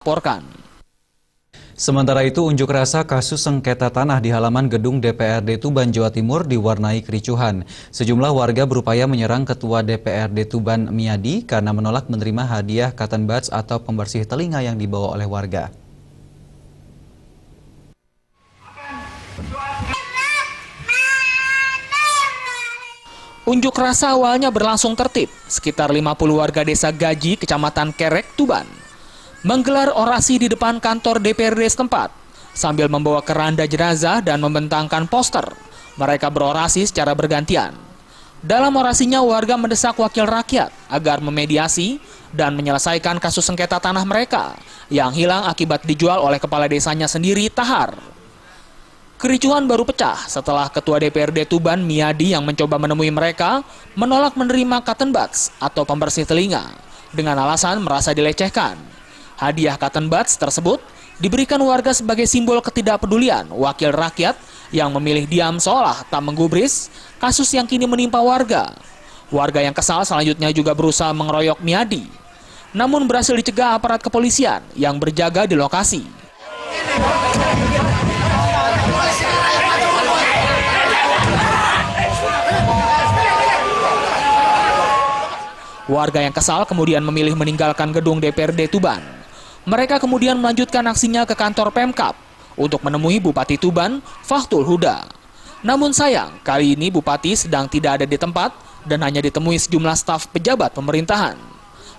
Porkan. Sementara itu, unjuk rasa kasus sengketa tanah di halaman gedung DPRD Tuban, Jawa Timur diwarnai kericuhan. Sejumlah warga berupaya menyerang Ketua DPRD Tuban, Miadi, karena menolak menerima hadiah cotton buds atau pembersih telinga yang dibawa oleh warga. Unjuk rasa awalnya berlangsung tertib. Sekitar 50 warga desa Gaji, Kecamatan Kerek, Tuban, menggelar orasi di depan kantor DPRD setempat sambil membawa keranda jenazah dan membentangkan poster. Mereka berorasi secara bergantian. Dalam orasinya, warga mendesak wakil rakyat agar memediasi dan menyelesaikan kasus sengketa tanah mereka yang hilang akibat dijual oleh kepala desanya sendiri, Tahar. Kericuhan baru pecah setelah Ketua DPRD Tuban, Miadi, yang mencoba menemui mereka menolak menerima cotton buds atau pembersih telinga dengan alasan merasa dilecehkan. Hadiah cotton buds tersebut diberikan warga sebagai simbol ketidakpedulian wakil rakyat yang memilih diam seolah tak menggubris kasus yang kini menimpa warga. Warga yang kesal selanjutnya juga berusaha mengeroyok Miadi, namun berhasil dicegah aparat kepolisian yang berjaga di lokasi. Warga yang kesal kemudian memilih meninggalkan gedung DPRD Tuban. Mereka kemudian melanjutkan aksinya ke kantor Pemkab untuk menemui Bupati Tuban, Fathul Huda. Namun sayang, kali ini Bupati sedang tidak ada di tempat dan hanya ditemui sejumlah staf pejabat pemerintahan.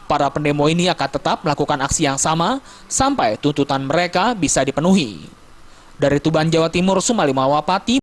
Para pendemo ini akan tetap melakukan aksi yang sama sampai tuntutan mereka bisa dipenuhi. Dari Tuban, Jawa Timur, Sumali Mawapati.